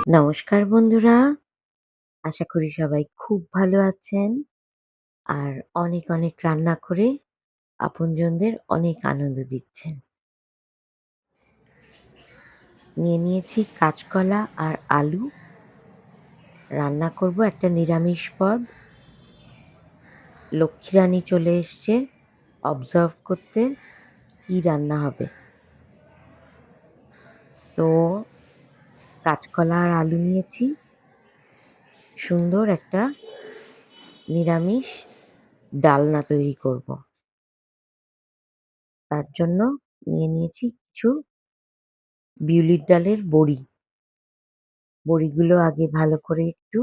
নমস্কার বন্ধুরা, আশা করি সবাই খুব ভালো আছেন। আর অনেক অনেক রান্না করে আপনজনদের অনেক আনন্দ দিচ্ছেন। নিয়ে নিয়েছি কাঁচকলা আর আলু। রান্না করব একটা নিরামিষ পদ। লক্ষ্মী রানী চলে এসছে অবজার্ভ করতে কি রান্না হবে। তো কাঁচকলা আর আলু নিয়েছি। সুন্দর একটা নিরামিষ ডালনা তৈরি করব। তার জন্য নিয়ে নিয়েছি কিছু বিউলির ডালের বড়ি। বড়িগুলো আগে ভালো করে একটু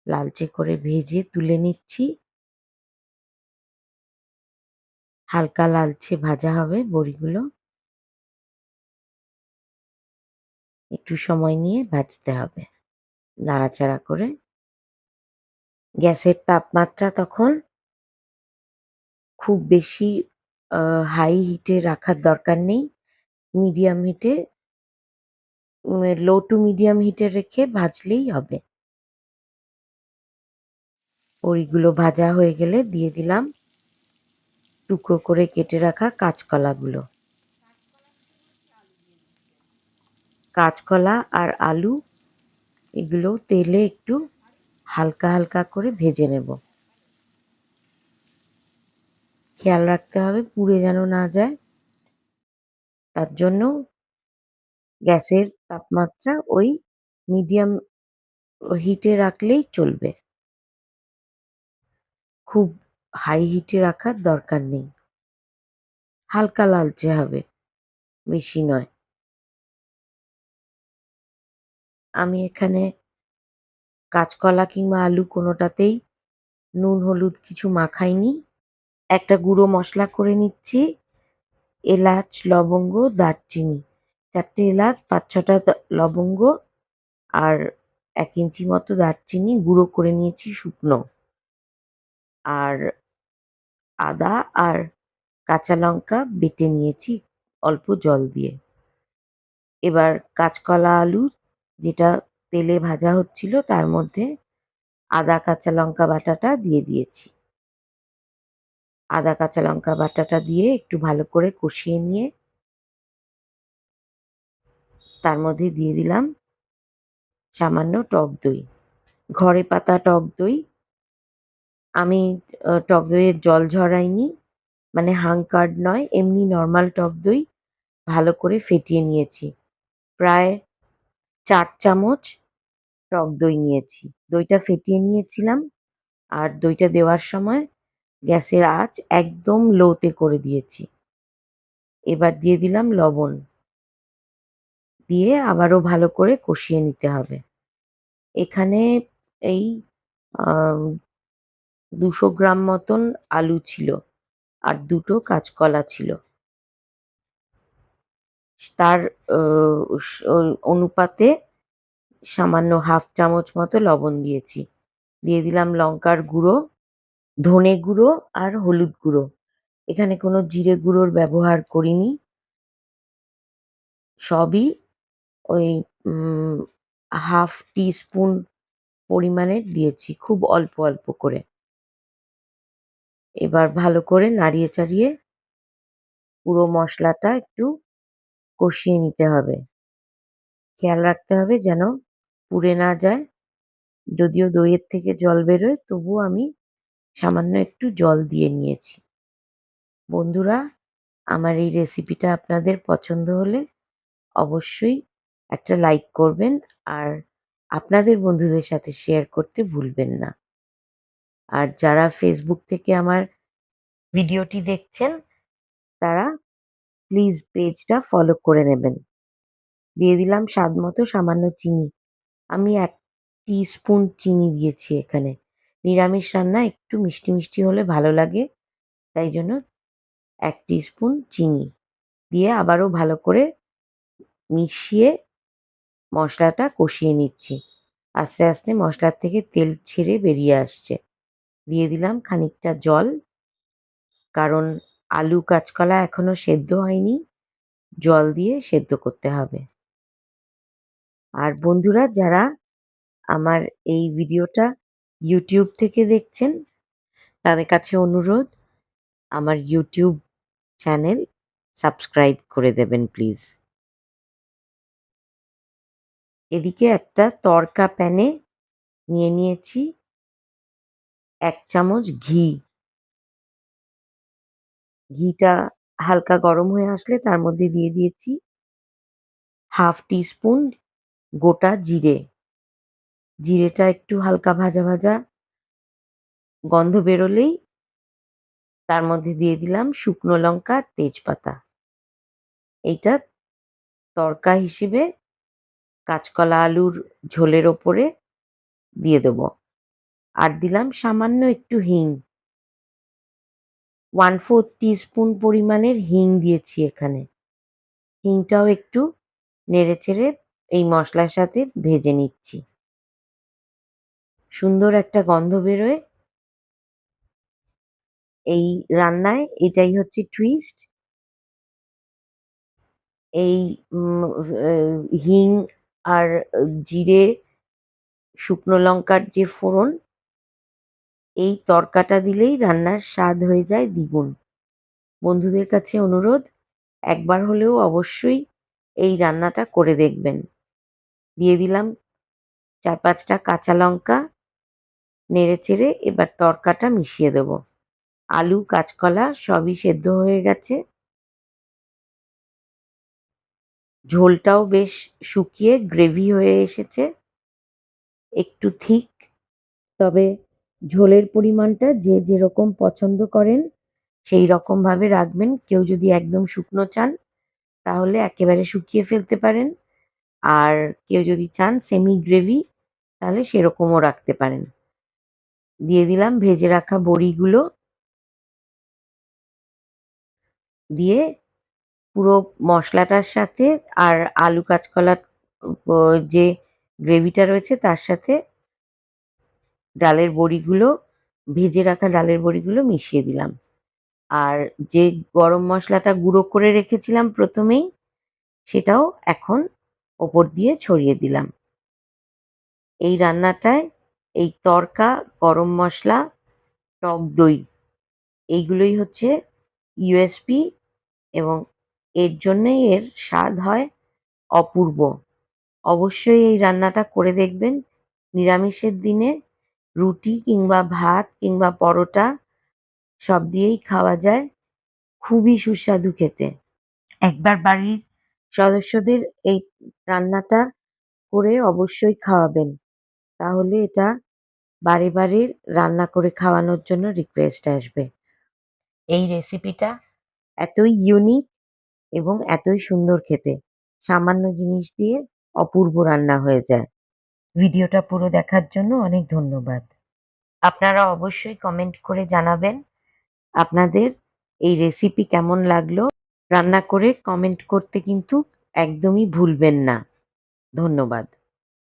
লালচে করে ভেজে তুলে নিচ্ছি। হালকা লালচে ভাজা হবে বড়িগুলো। একটু সময় নিয়ে ভাজতে হবে নাড়াচাড়া করে। গ্যাসের তাপমাত্রা তখন খুব বেশি হাই হিটে রাখার দরকার নেই। মিডিয়াম হিটে লো টু মিডিয়াম হিটে রেখে ভাজলেই হবে। বড়িগুলো ভাজা হয়ে গেলে দিয়ে দিলাম টুকরো করে কেটে রাখা কাঁচকলাগুলো। কাঁচকলা আর আলু এগুলো তেলে একটু হালকা হালকা করে ভেজে নেব। খেয়াল রাখতে হবে পুড়ে যেন না যায়। তার জন্য গ্যাসের তাপমাত্রা ওই মিডিয়াম হিটে রাখলেই চলবে। খুব হাই হিটে রাখার দরকার নেই। হালকা লালচে হবে, বেশি নয়। আমি এখানে কাঁচকলা কিংবা আলু কোনোটাতেই নুন হলুদ কিছু মাখাইনি। একটা গুঁড়ো মশলা করে নিচ্ছি। এলাচ, লবঙ্গ, দারচিনি। ৪ টে এলাচ, ৫-৬ টা লবঙ্গ আর ১ ইঞ্চি মতো দারচিনি গুঁড়ো করে নিয়েছি শুকনো। আর আদা আর কাঁচা লঙ্কা বেটে নিয়েছি অল্প জল দিয়ে। এবার কাঁচকলা আলু যেটা তেলে ভাজা হচ্ছিল তার মধ্যে আদা কাঁচা লঙ্কা বাটাটা দিয়ে দিয়েছি। আদা কাঁচা লঙ্কা বাটাটা দিয়ে একটু ভালো করে কষিয়ে নিয়ে তার মধ্যে দিয়ে দিলাম সামান্য টক দই। ঘরে পাতা টক দই। আমি টক দইয়ের জল ঝরাইনি, মানে হাঙ্কার্ড নয়, এমনি নরমাল টক দই ভালো করে ফেটিয়ে নিয়েছি। প্রায় ৪ চামচ টক দই নিয়েছি। দইটা ফেটিয়ে নিয়েছিলাম আর দইটা দেওয়ার সময় গ্যাসের আঁচ একদম লোতে করে দিয়েছি। এবার দিয়ে দিলাম লবণ। দিয়ে আবারও ভালো করে কষিয়ে নিতে হবে। এখানে এই আ ২০০ গ্রাম মতন আলু ছিল আর ২ টো কাঁচকলা ছিল। তার অ স অনুপাতে সামান্য ১/২ চামচ মতো লবণ দিয়েছি। দিয়ে দিলাম লঙ্কার গুঁড়ো, ধনে গুঁড়ো আর হলুদ গুঁড়ো। এখানে কোনো জিরে গুঁড়োর ব্যবহার করিনি। সবই ওই উম ১/২ টিস্পুন পরিমাণের দিয়েছি, খুব অল্প অল্প করে। এবার ভালো করে নাড়িয়ে চাড়িয়ে পুরো মশলাটা একটু কষিয়ে নিতে হবে। খেয়াল রাখতে হবে যেন পুড়ে না যায়। যদিও দইয়ের থেকে জল বেরোয় তবুও আমি সামান্য একটু জল দিয়ে নিয়েছি। বন্ধুরা, আমার এই রেসিপিটা আপনাদের পছন্দ হলে অবশ্যই একটা লাইক করবেন আর আপনাদের বন্ধুদের সাথে শেয়ার করতে ভুলবেন না। আর যারা ফেসবুক থেকে আমার ভিডিওটি দেখছেন তারা প্লিজ পেজটা ফলো করে নেবেন। দিয়ে দিলাম স্বাদমতো সামান্য চিনি। আমি ১ টিস্পুন চিনি দিয়েছি এখানে। নিরামিষ রান্না একটু মিষ্টি মিষ্টি হলে ভালো লাগে। তাই জন্য ১ টিস্পুন চিনি দিয়ে আবারও ভালো করে মিশিয়ে মশলাটা কষিয়ে নিচ্ছি। আস্তে আস্তে মশলার থেকে তেল ছেড়ে বেরিয়ে আসছে। দিয়ে দিলাম খানিকটা জল। কারণ আলু কাঁচকলা এখনো সেদ্ধ হয়নি। জল দিয়ে সেদ্ধ করতে হবে। আর বন্ধুরা যারা আমার এই ভিডিওটা YouTube থেকে দেখছেন, তাদের কাছে অনুরোধ আমার YouTube চ্যানেল সাবস্ক্রাইব করে দেবেন প্লিজ। এদিকে একটা তড়কা প্যানে নিয়ে নিয়েছি ১ চামচ ঘি। ঘিটা হালকা গরম হয়ে আসলে তার মধ্যে দিয়ে দিয়েছি হাফ টিস্পুন গোটা জিরে। জিরেটা একটু হালকা ভাজা ভাজা গন্ধ বেরোলেই তার মধ্যে দিয়ে দিলাম শুকনো লঙ্কা, তেজপাতা। এইটা তড়কা হিসেবে কাঁচকলা আলুর ঝোলের ওপরে দিয়ে দেবো। আর দিলাম সামান্য একটু হিং। 1/4 টিস্পুন পরিমাণের হিং দিয়েছি এখানে। হিংটাও একটু নেড়েচেড়ে এই মসলার সাথে ভেজে নিচ্ছি। সুন্দর একটা গন্ধ বেরোয়। এই রান্নায় এটাই হচ্ছে টুইস্ট। এই হিং আর জিরে, শুকনো লঙ্কার যে ফোড়ন, এই তড়কাটা দিলেই রান্নার স্বাদ হয়ে যায় দ্বিগুণ। বন্ধুদের কাছে অনুরোধ, একবার হলেও অবশ্যই এই রান্নাটা করে দেখবেন। দিয়ে দিলাম ৪-৫ টা কাঁচা লঙ্কা, নেড়েচেড়ে এবার তড়কাটা মিশিয়ে দেবো। আলু, কাঁচকলা সবই সেদ্ধ হয়ে গেছে। ঝোলটাও বেশ শুকিয়ে গ্রেভি হয়ে এসেছে। একটু থিক, তবে ঝোলের পরিমাণটা যে যেরকম পছন্দ করেন সেই রকমভাবে রাখবেন। কেউ যদি একদম শুকনো চান তাহলে একেবারে শুকিয়ে ফেলতে পারেন। আর কেউ যদি চান সেমি গ্রেভি তাহলে সেরকমও রাখতে পারেন। দিয়ে দিলাম ভেজে রাখা বড়িগুলো। দিয়ে পুরো মশলাটার সাথে আর আলু কাঁচকলার ও যে গ্রেভিটা রয়েছে তার সাথে ডালের বড়িগুলো, ভেজে রাখা ডালের বড়িগুলো মিশিয়ে দিলাম। আর যে গরম মশলাটা গুঁড়ো করে রেখেছিলাম প্রথমেই, সেটাও এখন ওপর দিয়ে ছড়িয়ে দিলাম। এই রান্নাটায় এই তড়কা, গরম মশলা, টক দই এইগুলোই হচ্ছে ইউএসপি এবং এর জন্যই এর স্বাদ হয় অপূর্ব। অবশ্যই এই রান্নাটা করে দেখবেন। নিরামিষের দিনে রুটি কিংবা ভাত কিংবা পরোটা সব দিয়েই খাওয়া যায়। খুবই সুস্বাদু খেতে। একবার বাড়ির সদস্যদের এই রান্নাটা করে অবশ্যই খাওয়াবেন। তাহলে এটা বারে বারে রান্না করে খাওয়ানোর জন্য রিকোয়েস্ট আসবে। এই রেসিপিটা এতই ইউনিক এবং এতই সুন্দর খেতে। সামান্য জিনিস দিয়ে অপূর্ব রান্না হয়ে যায়। ভিডিওটা পুরো দেখার জন্য অনেক ধন্যবাদ। আপনারা অবশ্যই কমেন্ট করে জানাবেন আপনাদের এই রেসিপি কেমন লাগলো। রান্না করে কমেন্ট করতে কিন্তু একদমই ভুলবেন না। ধন্যবাদ।